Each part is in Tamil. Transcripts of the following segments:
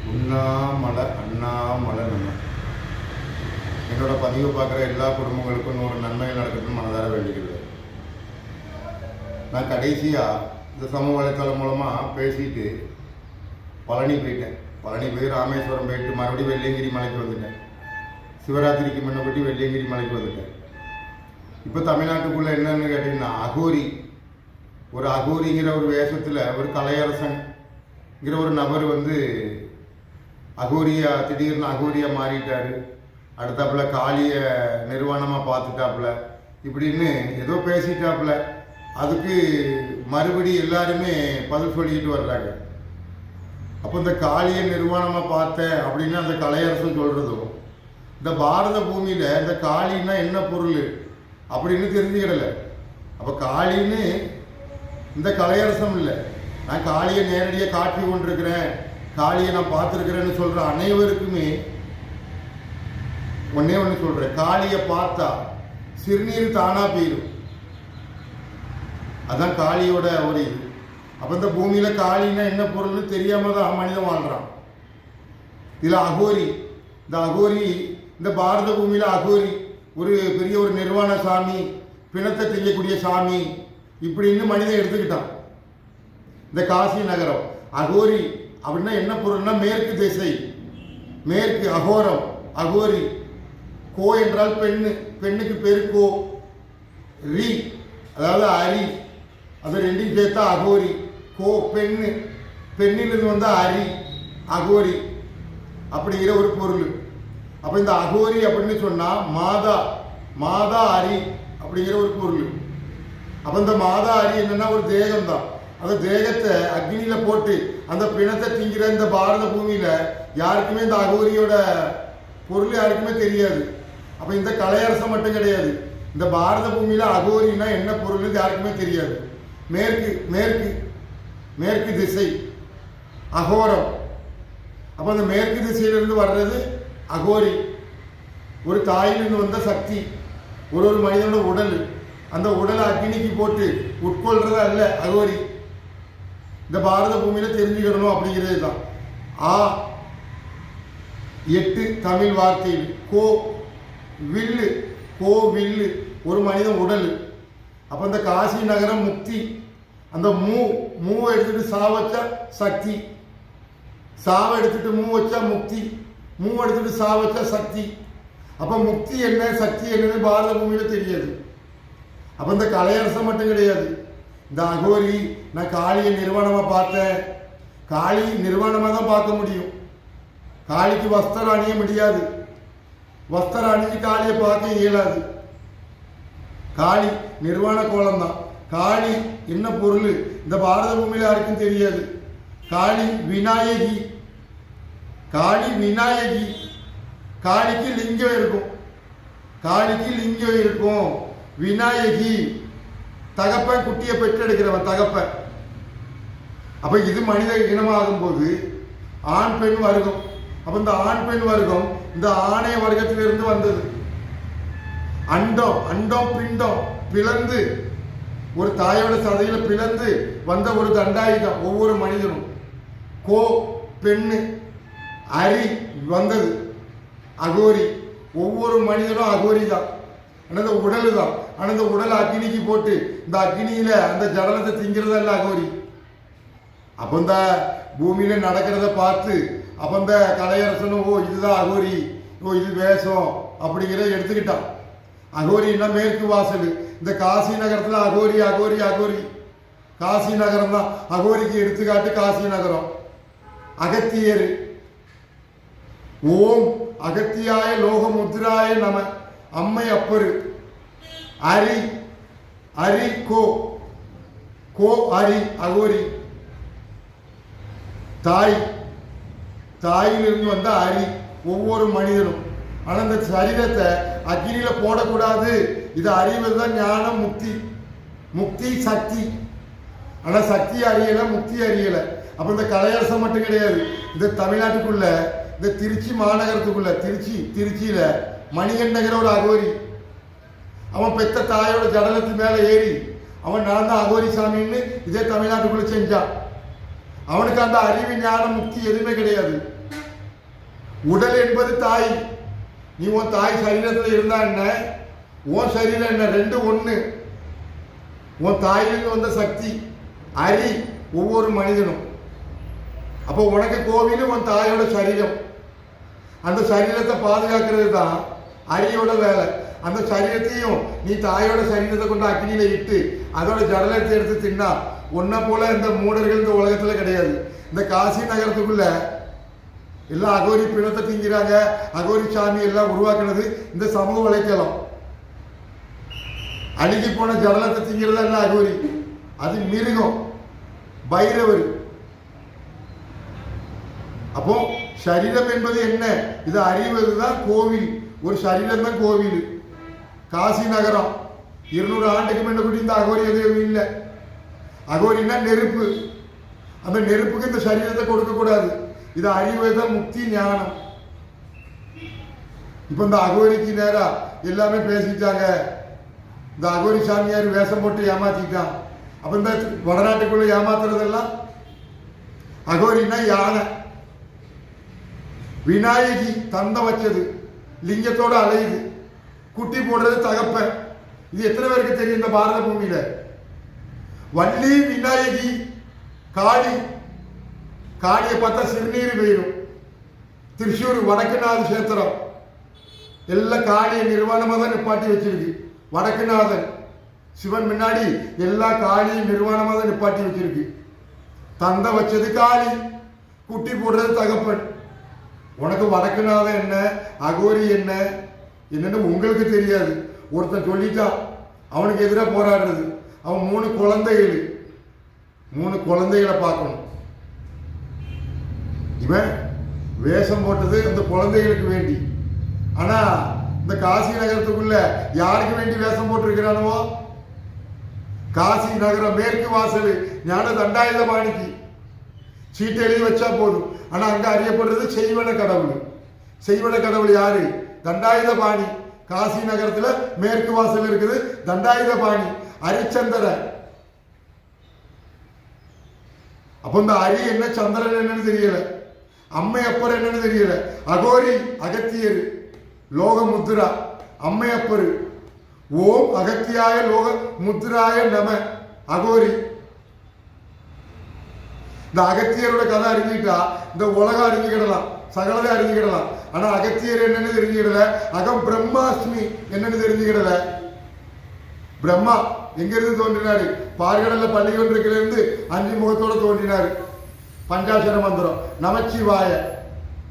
உண்ணாமலை அண்ணாமலை நம்ம என்னோட பதிவு பார்க்குற எல்லா குடும்பங்களுக்கும் ஒரு நன்மைகள் நடக்கணும்னு மனதார வேண்டிக்கிறது. நான் கடைசியாக இந்த சமூக வலைத்தளம் மூலமாக பேசிட்டு பழனி போயிட்டேன். பழனி போய் ராமேஸ்வரம் போயிட்டு மறுபடியும் வெள்ளியங்கிரி மலைக்கு வந்துட்டேன். சிவராத்திரிக்கு முன்னப்பட்டு வெள்ளியங்கிரி மலைக்கு வந்துட்டேன். இப்போ தமிழ்நாட்டுக்குள்ளே என்னன்னு கேட்டிங்கன்னா ஒரு அகோரிங்கிற ஒரு வேஷத்தில் ஒரு கலையரசங்கிற ஒரு நபர் திடீர்னு அகோரியா மாறிட்டார். அடுத்தாப்புல காளியை நிர்வாணமாக பார்த்துட்டாப்புல இப்படின்னு ஏதோ பேசிட்டாப்புல. அதுக்கு மறுபடி எல்லாருமே பதில் சொல்லிக்கிட்டு வர்றாங்க. அப்போ இந்த காளியை நிர்வாணமாக பார்த்தேன் அப்படின்னு அந்த கலையரசன் சொல்கிறதும், இந்த பாரத பூமியில் இந்த காளின்னா என்ன பொருள் அப்படின்னு தெரிஞ்சுக்கிடலை. அப்போ காளின்னு இந்த கலையரசம் இல்லை, நான் காளியை நேரடியாக காட்டி கொண்டிருக்கிறேன், காளியை நான் பார்த்துருக்கிறேன்னு சொல்கிற அனைவருக்குமே ஒன்னே ஒன்று சொல்கிறேன், காளியை பார்த்தா சிறுநீர் தானாக போயிடும். அதான் காளியோட ஒரு இது. அப்போ இந்த பூமியில் காளின்னா என்ன பொருள்னு தெரியாம தான் மனிதன் வாழ்கிறான். இதில் அகோரி இந்த பாரத பூமியில் அகோரி ஒரு பெரிய ஒரு நிர்வாண சாமி, பிணத்தை செய்யக்கூடிய சாமி இப்படின்னு மனிதன் எடுத்துக்கிட்டான். இந்த காசி நகரம் அகோரி அப்படின்னா என்ன பொருள்னா மேற்கு திசை, மேற்கு அகோரம், அகோரி. கோ என்றால் பெண்ணு, பெண்ணுக்கு பேரு கோ. ரி அதாவது அரி, அது ரெண்டையும் சேர்த்தா அகோரி. கோ பெண்ணு, பெண்ணிலிருந்து அரி, அகோரி அப்படிங்கிற ஒரு பொருள். அப்போ இந்த அகோரி அப்படின்னு சொன்னால் மாதா அரி அப்படிங்கிற ஒரு பொருள். அப்போ இந்த மாதா அரி என்னன்னா ஒரு தேகம் தான். அந்த தேகத்தை அக்னியில் போட்டு அந்த பிணத்தை திங்கிற இந்த பாரத பூமியில் யாருக்குமே இந்த அகோரியோட பொருள் யாருக்குமே தெரியாது. அப்போ இந்த கலையரசம் மட்டும் கிடையாது, இந்த பாரத பூமியில் அகோரின்னா என்ன பொருள் யாருக்குமே தெரியாது. மேற்கு திசை அகோரம். அப்போ அந்த மேற்கு திசையிலிருந்து வர்றது அகோரி. ஒரு தாயிலிருந்து வந்த சக்தி, ஒரு மனிதனோட உடல், அந்த உடலை அக்னிக்கு போட்டு உட்கொள்றது அல்ல அகோரி. இந்த பாரத பூமியில தெரிஞ்சுக்கிடணும் அப்படிங்கிறது தான். 8 தமிழ் வார்த்தையில் கோ வில்லு ஒரு மனிதன் உடல். அப்போ இந்த காசி நகரம் முக்தி. அந்த மூவை எடுத்துட்டு சா வச்சா சக்தி, சாவை எடுத்துட்டு மூ வச்சா முக்தி, மூ எடுத்துட்டு சா வச்சா சக்தி. அப்போ முக்தி என்ன சக்தி என்னன்னு பாரத பூமியில தெரியாது. அப்போ இந்த கலையரசம் மட்டும் கிடையாது, இந்த அகோரி நான் காளியை நிர்வாணமாக பார்த்தேன். காளி நிர்வாணமாக தான் பார்க்க முடியும், காளிக்கு வஸ்திரம் அணிய முடியாது, வஸ்திரம் அணிஞ்சு காளியை பார்க்க இயலாது. காளி நிர்வாண கோலம் தான். காளி என்ன பொருள் இந்த பாரத பூமியில் யாருக்கும் தெரியாது. காளி விநாயகி, காளிக்கு லிங்கம் இருக்கும், விநாயகி தகப்பன், குட்டியை பெற்றெடுக்கிறவன் தகப்பன். அப்ப இது மனித இனமாகும் போது ஆண் பெண் வர்க்கம். அப்ப இந்த ஆண் பெண் வர்க்கம் இந்த ஆணைய வர்க்கத்திலிருந்து வந்தது. அண்டம் பிண்டம் பிளந்து ஒரு தாயோட சதையில பிளந்து வந்த ஒரு தண்டாயுதம் ஒவ்வொரு மனிதனும். கோ பெண்ணு, அரி வந்தது அகோரி. ஒவ்வொரு மனிதனும் அகோரி தான், அந்த உடல் தான். ஆனால் இந்த உடலை அக்னிக்கு போட்டு இந்த அக்னியில அந்த ஜடலத்தை திங்கிறதல்ல அகோரி. அப்போ இந்த பூமியில நடக்கிறத பார்த்து அப்போ இந்த கலையரசனும் இதுதான் அகோரி, இது வேஷம் அப்படிங்கிறத எடுத்துக்கிட்டான். அகோரின்னா மேற்கு வாசல். இந்த காசி நகரத்தில் அகோரி காசி நகரம் தான் அகோரிக்கு எடுத்துக்காட்டு. காசி நகரம் அகத்தியர். ஓம் அகத்தியாய லோகமுத்ராய நம. அம்மை அப்பரு. அரி கோ அரி அகோரி. தாயிலிருந்து வந்த அரி ஒவ்வொரு மனிதனும். ஆனால் இந்த சரீரத்தை அக்னியில போடக்கூடாது, இது அறிவதுதான் ஞானம், முக்தி சக்தி. ஆனா சக்தி அறியல, முக்தி அறியல. அப்ப இந்த கலையரசம் மட்டும் கிடையாது, இந்த தமிழ்நாட்டுக்குள்ள இந்த திருச்சி மாநகரத்துக்குள்ள திருச்சியில மணிகண்டங்கிற ஒரு அகோரி. அவன் பெத்த தாயோட ஜடலத்து மேல ஏறி அவன் நான் தான் அகோரி சாமின்னு இதே தமிழ்நாட்டுக்குள்ள செஞ்சான். அவனுக்கு அந்த அறிவு ஞானம் முக்தி எதுவுமே கிடையாது. உடல் என்பது தாய். நீ உன் தாய் சரீரத்தில் இருந்தா என்ன, உன் சரீரம் என்ன, ரெண்டு ஒண்ணு. உன் தாயிலிருந்து வந்த சக்தி அரி ஒவ்வொரு மனிதனும். அப்போ உனக்கு கோவில் உன் தாயோட சரீரம். அந்த சரீரத்தை பாதுகாக்கிறது தான் அரியோட வேலை. அந்த சரீரத்தையும் நீ தாயோட சரீரத்தை கொண்டு அக்னியில இட்டு அதோட ஜடலத்தை எடுத்து தின்னா ஒன்ன போல இந்த மூடர்கள் இந்த உலகத்துல கிடையாது. இந்த காசி நகரத்துக்குள்ள எல்லாம் அகோரி பிணத்தை திங்கிறாங்க, அகோரி சாமி எல்லாம் உருவாக்குனது இந்த சமூக வலைத்தளம். அழுகி போன ஜடலத்தை திங்கிறதா இல்லை அகோரி, அது மிருகம், பைரவர். அப்போ சரீரம் என்பது என்ன, இது அறிவதுதான் கோவில். ஒரு சரீரம் தான் கோவில். காசி நகரம் 200 ஆண்டுக்கு முன்னாடி இந்த அகோரி எதுவும் இல்லை. அகோரின்னா நெருப்பு. அந்த நெருப்புக்கு இந்த சரீரத்தை கொடுக்க கூடாது. இது அறிவதுதான் முக்தி ஞானம். இப்ப இந்த அகோரிக்கு நேரா எல்லாமே பேசிட்டாங்க. இந்த அகோரி சாமியார் வேஷம் போட்டு ஏமாத்திட்டான். அப்ப இந்த வடநாட்டுக்குள்ள ஏமாத்துறதெல்லாம் அகோரின்னா யானை. விநாயகி தந்தம் வச்சது, லிங்கத்தோட அலையுது, குட்டி போடுறது தகப்பன். இது எத்தனை பேருக்கு தெரியும் இந்த பாரத பூமியில? வள்ளி விநாயகி காளி. காளியை பார்த்தா சிறுநீர் பெயரும். திருச்சூர் வடக்குநாத கஷேத்திரம் எல்லாம் காளியை நிர்வாணமாக தான் நிப்பாட்டி வச்சிருக்கு. வடக்குநாதன் சிவன் முன்னாடி எல்லா காளியும் நிர்வாணமாக தான் நிப்பாட்டி வச்சிருக்கு. தந்தை வச்சது காளி, குட்டி போடுறது தகப்பன். உனக்கு வடக்குநாதன் என்ன, அகோரி என்ன என்னன்னு உங்களுக்கு தெரியாது. ஒருத்தன் சொல்லிட்டான், அவனுக்கு எதிராக போராடுறது. அவன் 3 குழந்தைகளை பார்க்கணும். இவன் வேஷம் போட்டது அந்த குழந்தைகளுக்கு வேண்டி. ஆனா இந்த காசி நகரத்துக்குள்ள யாருக்கு வேண்டி வேஷம் போட்டிருக்கிறானோ? காசி நகரம் மேற்கு வாசல் ஞான தண்டாயுதபாணிக்கு சீட்டு எழுதி வச்சா போதும். ஆனா அங்க அறியப்படுறது செய்வன கடவுள். செய்வன கடவுள் யாரு? தண்டாயுதபாணி. காசி நகரத்துல மேற்கு வாசல் இருக்குது தண்டாயுதபாணி ஹரிச்சந்திரன். அப்ப இந்த ஹரி என்ன, சந்திரன் என்னன்னு தெரியல, அம்மையப்பர் என்னன்னு தெரியல. அகோரி அகத்தியர், லோக முத்ரா அம்மையப்பர். ஓம் அகத்தியாய லோக முத்ராய நம அகோரி. இந்த அகத்தியரோட கதை அறிஞ்சிக்கிட்டா இந்த உலகம் அறிஞ்சுக்கிடலாம், சகலதை அறிஞ்சுக்கிடலாம். ஆனா அகத்தியர் என்னன்னு தெரிஞ்சுக்கிடல, அகம் பிரம்மாஸ்மி என்னன்னு தெரிஞ்சுக்கிடல. பிரம்மா எங்க இருந்து தோன்றினாரு? பார்கடல்ல பள்ளி கொண்டிருக்கிறது 5 முகத்தோட தோன்றினாரு. பஞ்சாட்சர மந்திரம் நமச்சிவாய.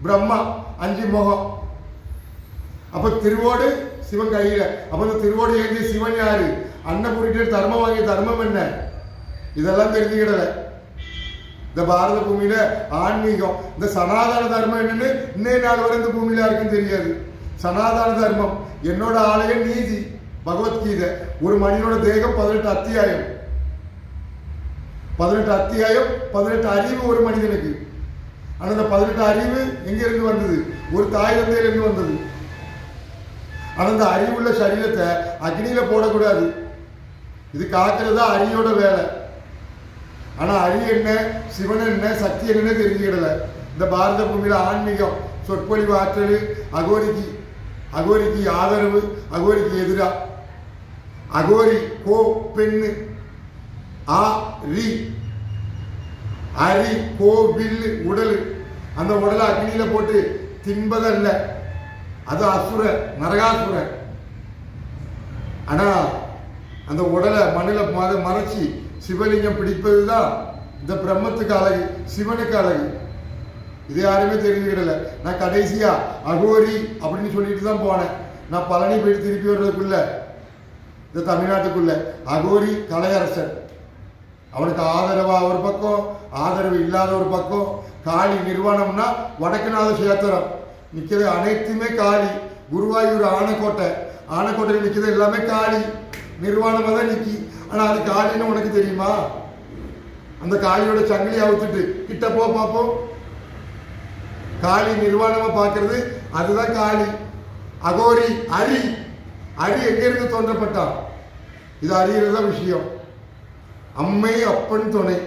பிரம்மா 5 முகம். அப்ப திருவோடு சிவன் கையில. அப்ப இந்த திருவோடு ஏந்தி சிவன் யாரு? அன்னபுரிட்டு தர்மம் வாங்கிய தர்மம் என்ன? இதெல்லாம் தெரிஞ்சுக்கிடல. இந்த பாரத பூமியில ஆன்மீகம், இந்த சனாதன தர்மம் என்னன்னு இன்னைய நாள் வரை இந்த பூமியில யாருக்கும் தெரியாது. சனாதன தர்மம் என்னோட ஆலயம் நீதி பகவத்கீதை. ஒரு மனிதனோட தேகம் 18 அத்தியாயம். 18 அத்தியாயம், 18 அறிவு ஒரு மனிதனுக்கு. ஆனா அந்த 18 அறிவு எங்க இருந்து வந்தது? ஒரு தாய் தந்தையில இருந்து வந்தது. ஆனா அந்த அறிவுள்ள சரீரத்தை அக்னியில போடக்கூடாது. இது காக்கிறதா அரியோட வேலை. ஆனா அரி என்ன, சிவன் என்ன, சக்தி என்னன்னு தெரிஞ்சுக்கிடல. இந்த பாரத பூமியில ஆன்மீகம் சொற்பொழிவு ஆற்றல் அகோரிக்கு ஆதரவு, அகோரிக்கு எதிரா. அகோரி கோ பெண்ணு, ஆ ரி அரி கோ வில்லு உடல். அந்த உடலை அக்னியில போட்டு தின்பதல்ல, அது அசுர நரகாசுரன். ஆனா அந்த உடலை மண்ணில் மறைச்சி சிவலிங்கம் பிடிப்பதுதான் இந்த பிரம்மத்துக்கு அழகு, சிவனுக்கு அழகு. இது யாருமே தெரிஞ்சுக்கிடல. நான் கடைசியா அகோரி அப்படின்னு சொல்லிட்டு தான் போனேன். நான் பழனி போயிட்டு திருப்பி வர்றதுக்குள்ள இந்த தமிழ்நாட்டுக்குள்ள அகோரி கலையரசன். அவனுக்கு ஆதரவா ஒரு பக்கம், ஆதரவு இல்லாத ஒரு பக்கம். காளி நிர்வாணம்னா வடக்குநாத கஷேத்திரம் நிற்கிறது அனைத்துமே காளி. குருவாயூர் ஆனைக்கோட்டையில் நிற்கிறது எல்லாமே காளி. நிர்வாணமாக தான் நிற்கி. ஆனா அது காளின்னு உனக்கு தெரியுமா? அந்த காளியோட சங்கிலி அவுத்துட்டு கிட்ட போ பார்ப்போம். காளி நிர்வாணமா பார்க்கறது அதுதான் காளி. அகோரி அரி எங்க இருந்து தோன்றப்பட்டான்? இது அறியறத விஷயம். அம்மை அப்பன் துணை.